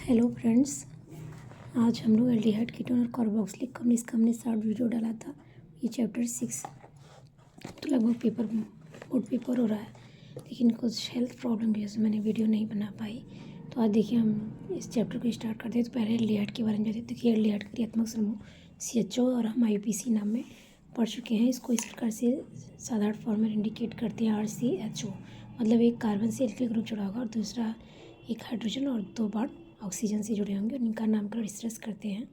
Hello friends, आज हम लोग एल्डिहाइड कीटोन और कार्बोक्सिलिक अम्ल का हमने शॉर्ट वीडियो डाला था। ये चैप्टर 6 तो लगभग बोर्ड पेपर हो रहा है, लेकिन कुछ हेल्थ प्रॉब्लम की वजह से मैंने वीडियो नहीं बना पाई। तो आज देखिए हम इस चैप्टर को स्टार्ट करते हैं। तो पहले एल्डिहाइड के बारे में जानते हैं। देखिए एल्डिहाइड क्रियात्मक समूह CHO और हम IUPAC नाम में पढ़ चुके हैं। इसको इस प्रकार से साधारण फॉर्म में इंडिकेट करते हैं RCHO, मतलब एक कार्बन से एल्किल ग्रुप जुड़ा होगा और दूसरा एक हाइड्रोजन और 2 बॉन्ड ऑक्सीजन से जुड़े होंगे और इनका नामकरण इस तरह से करते हैं।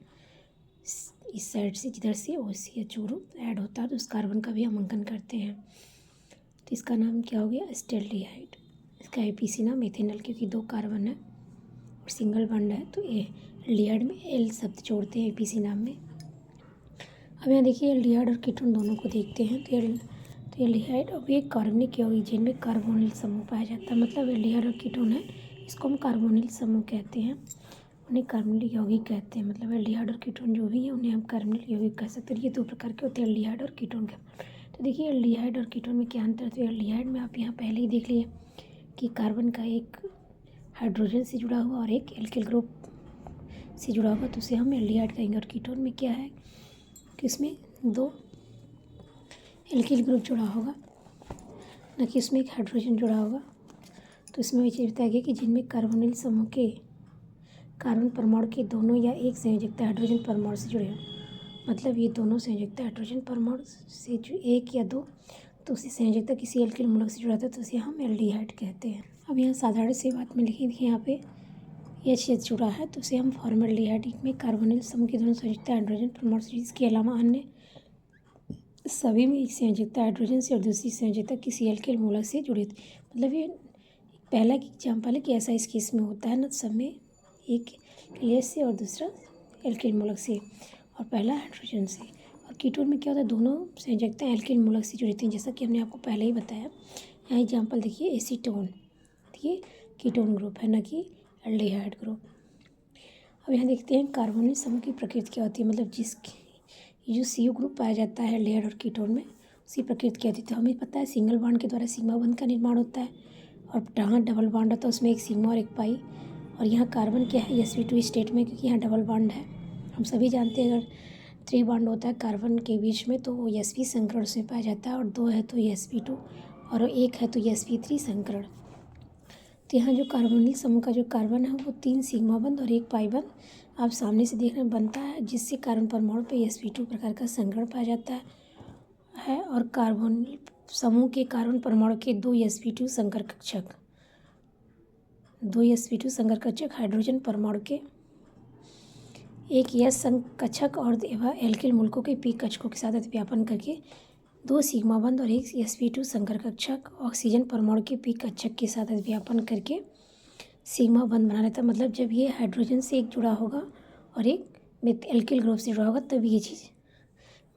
इस साइड से जिधर से OCH ग्रुप ऐड होता है तो उस कार्बन का भी हम अंकन करते हैं। तो इसका नाम क्या हो गया? एस्टेल्डिहाइड। इसका IUPAC नाम इथेनॉल, क्योंकि 2 कार्बन है और सिंगल बॉन्ड है तो एल्डिहाइड में L शब्द जोड़ते हैं IUPAC नाम में। अब यहाँ देखिए एल्डिहाइड और कीटोन दोनों को देखते हैं। तो एल्डिहाइड अब एक कार्बनिक यौगिक जिनमें कार्बोनिल समूह पाया जाता है, मतलब एल्डिहाइड और कीटोन है, इसको हम कार्बोनिल समूह कहते हैं, उन्हें कार्बोनिल यौगिक कहते हैं। मतलब एल्डिहाइड और कीटोन जो भी हैं उन्हें हम कार्बोनिल यौगिक कह सकते हैं। ये 2 प्रकार के होते हैं, एल्डिहाइड और कीटोन के। तो देखिए एल्डिहाइड और कीटोन में क्या अंतर है। तो एल्डिहाइड में आप यहाँ पहले ही देख लिए कि कार्बन का एक हाइड्रोजन से जुड़ा हुआ और एक एल्किल ग्रुप से जुड़ा हुआ, तो उसे हम एल्डिहाइड कहेंगे। और कीटोन में क्या है कि इसमें 2 एल्किल ग्रुप जुड़ा होगा, न कि उसमें एक हाइड्रोजन जुड़ा होगा। तो इसमें ये चीज़ बताया गया कि जिनमें कार्बोनिल समूह के कार्बन परमाणु के दोनों या एक संयोजकता हाइड्रोजन परमाणु से जुड़े हों, मतलब ये दोनों संयोजकता हाइड्रोजन परमाणु से जो 1 या 2, तो उसी संयोजकता किसी एल्किल मूलक से जुड़ा था तो उसे हम एल्डिहाइड कहते हैं। अब यहाँ साधारण सी बात में लिखी देखिए यहाँ पे H जुड़ा है तो उसे हम फॉर्मल्डिहाइड में कार्बोनिल समूह की दोनों संयोजकता हाइड्रोजन परमाणु से, इसके अलावा अन्य सभी में एक संयोजकता हाइड्रोजन से और दूसरी संयोजकता किसी एल्किल मूलक से जुड़ी थी। मतलब ये पहला एग्जाम्पल है कि ऐसा इस केस में होता है ना, सब में एक एल्किल से और दूसरा एल्किल मूलक से और पहला हाइड्रोजन से। और कीटोन में क्या होता है, दोनों संयोजकताएं एल्किल मूलक से जुड़ी थी, जैसा कि हमने आपको पहले ही बताया। यहाँ एग्जाम्पल देखिए एसीटोन, ये कीटोन ग्रुप है, न कि एल्डिहाइड ग्रुप। अब यहाँ देखते हैं कार्बोनिल समूह की प्रकृति क्या होती है, मतलब जो CO ग्रुप पाया जाता है एल्डिहाइड और कीटोन में, उसकी प्रकृति क्या होती है। तो हमें पता है सिंगल बॉन्ड के द्वारा सिग्मा बंध का निर्माण होता है, और जहाँ डबल बॉन्ड होता है उसमें एक सिग्मा और एक पाई। और यहाँ कार्बन क्या है sp2 स्टेट में, क्योंकि यहाँ डबल बॉन्ड है। हम सभी जानते हैं अगर 3 बॉन्ड होता है कार्बन के बीच में तो वो sp संकरण उसमें पाया जाता है, और 2 है तो sp2 और 1 है तो sp3 संकरण। तो यहाँ जो कार्बोनिल समूह का जो कार्बन है वो 3 सिग्मा बंध और 1 पाई बंध आप सामने से देखने में बनता है, जिससे कार्बन परमाणु पे sp2 प्रकार का संकरण पाया जाता है। और कार्बोनिल समूह के कार्बन परमाणु के 2 sp2 संकर कक्षक, 2 sp2 संकर कक्षक हाइड्रोजन परमाणु के एक S संकक्षक और एल्किल मूलकों के P कक्षकों के साथ अतिव्यापन करके 2 सिग्मा बंध और एक sp2 संकर कक्षक ऑक्सीजन परमाणु के P कक्षक के साथ अतिव्यापन करके सिग्मा बंध बना लेता है। मतलब जब ये हाइड्रोजन से एक जुड़ा होगा और एक एल्किल ग्रुप से जुड़ा होगा तब ये चीज़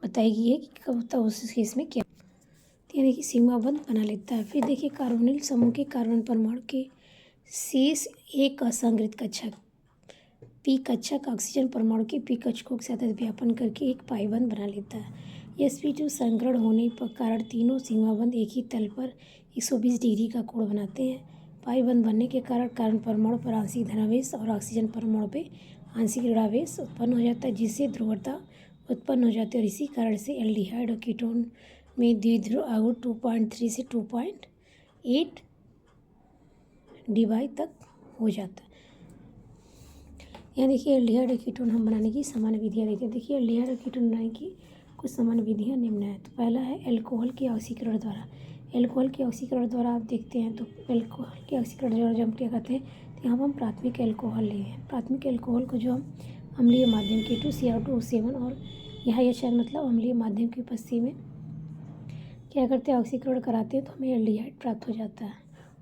बताएगी है कि कब होता है उस केस में क्या। तो ये देखिए सिग्मा बंध बना लेता है। फिर देखिए कार्बोनिल समूह के कार्बन परमाणु के शेष एक असंगृत कक्षक P कक्षक ऑक्सीजन परमाणु के P कक्षकों के साथ व्यापन करके एक पाई बंध बना लेता है। sp2 संकरण होने पर कारण तीनों सिग्मा बंध एक ही तल पर 120 डिग्री का कोण बनाते हैं। पाई बंध बनने के कारण कार्बन परमाणु पर आंशिक धनावेश और ऑक्सीजन परमाणु पे आंशिक ऋणावेश उत्पन्न हो जाता है, जिससे ध्रुवता उत्पन्न हो जाती है। और इसी कारण से एल्डिहाइड और कीटोन में द्विध्रुव आघूर्ण 2.3 से 2.8 डिवाई तक हो जाता है। यहाँ देखिए एल्डिहाइड और कीटोन हम बनाने की सामान्य विधियाँ देखते हैं। देखिए एल्डिहाइड और कीटोन बनाने की कुछ सामान्य विधियाँ निम्न है। तो पहला है एल्कोहल के ऑक्सीकरण द्वारा। एल्कोहल के ऑक्सीकरण द्वारा आप देखते हैं तो एल्कोहल के ऑक्सीकरण द्वारा जब हम क्या करते हैं तो यहाँ हम प्राथमिक एल्कोहल ले हैं। प्राथमिक एल्कोहल को जो हम अम्लीय माध्यम K2Cr2O7 और यहाँ HN मतलब अम्लीय माध्यम की उपस्थिति में क्या करते हैं, ऑक्सीकरण कराते हैं तो हमें एल्डिहाइड प्राप्त हो जाता है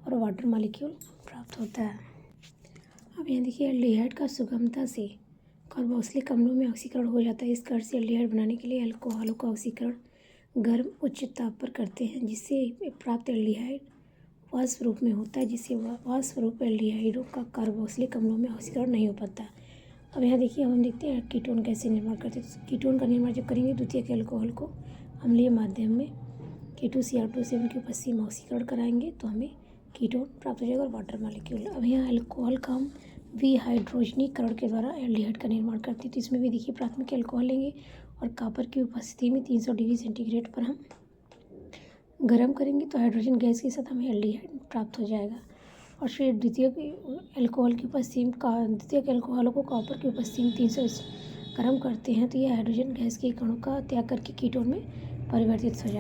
और वाटर मॉलिक्यूल प्राप्त होता है। अब यहाँ देखिए एल्डिहाइड का सुगमता से कार्बोक्सिलिक अम्लों में ऑक्सीकरण हो जाता है। इस कारण से एल्डिहाइड बनाने के लिए एल्कोहलों का ऑक्सीकरण गर्म उच्च ताप पर करते हैं, जिससे प्राप्त एल्डिहाइड वाष्प रूप में होता है, जिससे वाष्प रूप एल्डिहाइडों का कार्बोक्सिलिक अम्लों में ऑक्सीकरण नहीं हो पाता। अब यहाँ देखिए हम देखते हैं कीटोन कैसे निर्माण करते हैं। कीटोन का निर्माण जब करेंगे द्वितीयक एल्कोहल को अम्लीय माध्यम में K2Cr2O7 की उपस्थिति में ऑक्सीकरण कराएंगे तो हमें कीटोन प्राप्त हो जाएगा और वाटर मॉलिक्यूल। अब यहाँ एल्कोहल का हम विहाइड्रोजनीकरण के द्वारा एल्डिहाइड का निर्माण करती है। तो इसमें भी देखिए प्राथमिक अल्कोहल लेंगे और कॉपर की उपस्थिति में 300 डिग्री सेंटीग्रेड पर हम गर्म करेंगे तो हाइड्रोजन गैस के साथ हमें एल्डिहाइड प्राप्त हो जाएगा। और फिर द्वितीयक अल्कोहलों को कॉपर की उपस्थिति में 300 गर्म करते हैं तो ये हाइड्रोजन गैस के कणों का त्याग करके कीटोन में परिवर्तित हो जाता है।